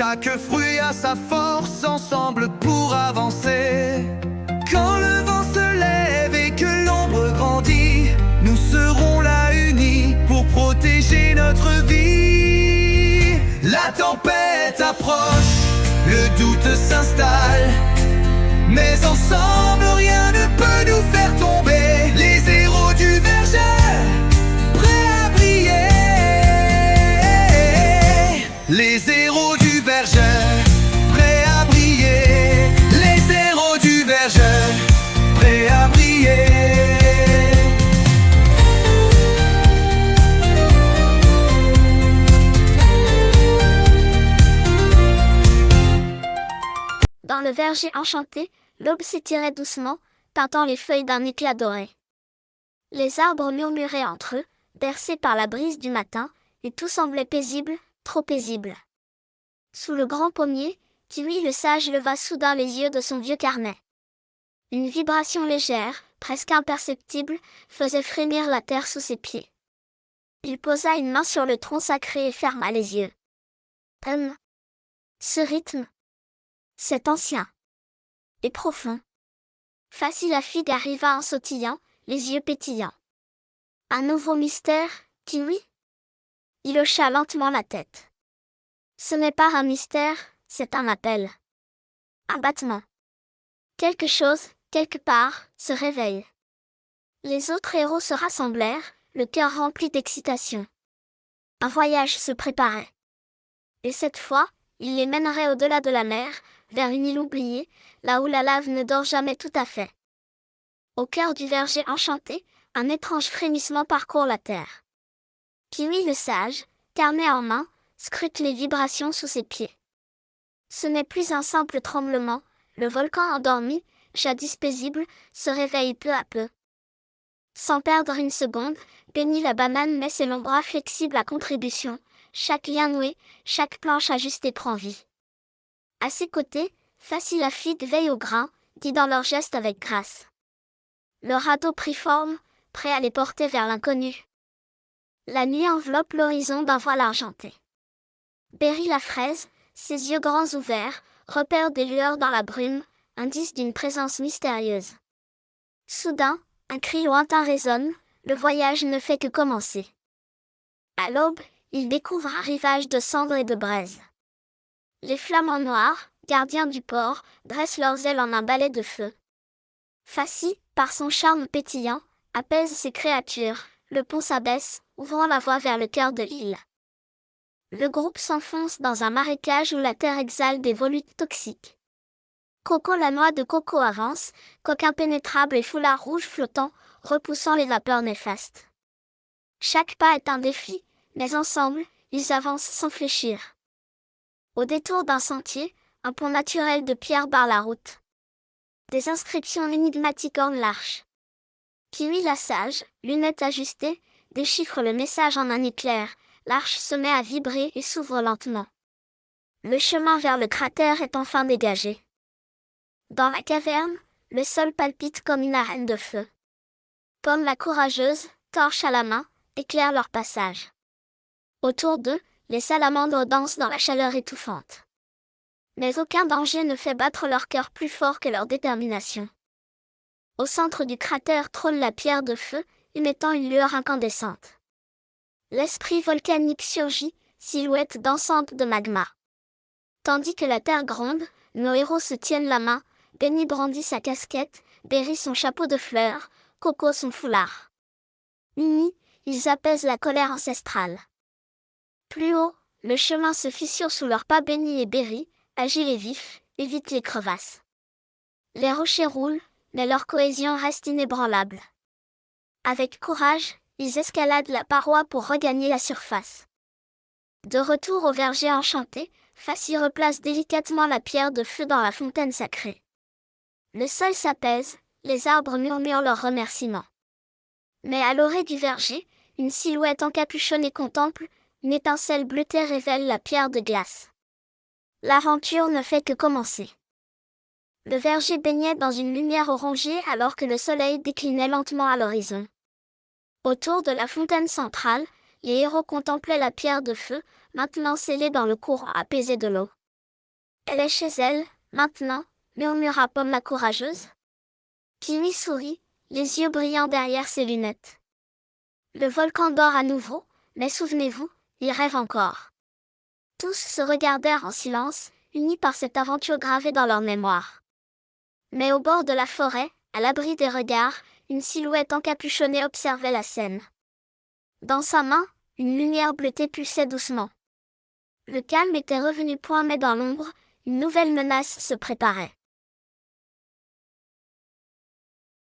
Chaque fruit a sa force, ensemble pour avancer. Quand le vent se lève et que l'ombre grandit, nous serons là unis pour protéger notre vie. La tempête approche, le doute s'installe, mais ensemble rien ne peut nous faire tomber. Les héros du verger, prêts à briller. Les héros du verger, prêts à briller. Les héros du verger, prêts à briller. Dans le verger enchanté, l'aube s'étirait doucement, teintant les feuilles d'un éclat doré. Les arbres murmuraient entre eux, bercés par la brise du matin, et tout semblait paisible, trop paisible. Sous le grand pommier, Kiwi le sage leva soudain les yeux de son vieux carnet. Une vibration légère, presque imperceptible, faisait frémir la terre sous ses pieds. Il posa une main sur le tronc sacré et ferma les yeux. Ce rythme, c'est ancien et profond. Facile à Figue arriva en sautillant, les yeux pétillants. Un nouveau mystère, Kiwi? Il hocha lentement la tête. Ce n'est pas un mystère, c'est un appel. Un battement. Quelque chose, quelque part, se réveille. Les autres héros se rassemblèrent, le cœur rempli d'excitation. Un voyage se préparait. Et cette fois, il les mènerait au-delà de la mer, vers une île oubliée, là où la lave ne dort jamais tout à fait. Au cœur du verger enchanté, un étrange frémissement parcourt la terre. Kiwi le sage, carnet en main, scrute les vibrations sous ses pieds. Ce n'est plus un simple tremblement, le volcan endormi, jadis paisible, se réveille peu à peu. Sans perdre une seconde, Benny la banane met ses longs bras flexibles à contribution, chaque lien noué, chaque planche ajustée prend vie. À ses côtés, Facile à Figue veille au grain, guidant leurs gestes avec grâce. Le radeau prit forme, prêt à les porter vers l'inconnu. La nuit enveloppe l'horizon d'un voile argenté. Berry la fraise, ses yeux grands ouverts, repère des lueurs dans la brume, indice d'une présence mystérieuse. Soudain, un cri lointain résonne, le voyage ne fait que commencer. À l'aube, il découvre un rivage de cendres et de braise. Les flamants noirs, gardiens du port, dressent leurs ailes en un balai de feu. Faci, par son charme pétillant, apaise ces créatures, le pont s'abaisse, ouvrant la voie vers le cœur de l'île. Le groupe s'enfonce dans un marécage où la terre exhale des volutes toxiques. Coco la noix de coco avance, coque impénétrable et foulard rouge flottant, repoussant les vapeurs néfastes. Chaque pas est un défi, mais ensemble, ils avancent sans fléchir. Au détour d'un sentier, un pont naturel de pierre barre la route. Des inscriptions énigmatiques ornent l'arche. Kiwi la sage, lunettes ajustées, déchiffre le message en un éclair, l'arche se met à vibrer et s'ouvre lentement. Le chemin vers le cratère est enfin dégagé. Dans la caverne, le sol palpite comme une arène de feu. Pomme la courageuse, torche à la main, éclaire leur passage. Autour d'eux, les salamandres dansent dans la chaleur étouffante. Mais aucun danger ne fait battre leur cœur plus fort que leur détermination. Au centre du cratère trône la pierre de feu, émettant une lueur incandescente. L'esprit volcanique surgit, silhouette dansante de magma. Tandis que la terre gronde, nos héros se tiennent la main, Benny brandit sa casquette, Berry son chapeau de fleurs, Coco son foulard. Unis, ils apaisent la colère ancestrale. Plus haut, le chemin se fissure sous leurs pas. Benny et Berry, agiles et vifs, évitent les crevasses. Les rochers roulent, mais leur cohésion reste inébranlable. Avec courage, ils escaladent la paroi pour regagner la surface. De retour au verger enchanté, Faci replace délicatement la pierre de feu dans la fontaine sacrée. Le sol s'apaise, les arbres murmurent leurs remerciements. Mais à l'orée du verger, une silhouette encapuchonnée contemple, une étincelle bleutée révèle la pierre de glace. L'aventure ne fait que commencer. Le verger baignait dans une lumière orangée alors que le soleil déclinait lentement à l'horizon. Autour de la fontaine centrale, les héros contemplaient la pierre de feu, maintenant scellée dans le courant apaisé de l'eau. Elle est chez elle, maintenant, murmura Pomme la courageuse. Pini sourit, les yeux brillants derrière ses lunettes. Le volcan dort à nouveau, mais souvenez-vous, il rêve encore. Tous se regardèrent en silence, unis par cette aventure gravée dans leur mémoire. Mais au bord de la forêt, à l'abri des regards, une silhouette encapuchonnée observait la scène. Dans sa main, une lumière bleutée pulsait doucement. Le calme était revenu point mais dans l'ombre, une nouvelle menace se préparait.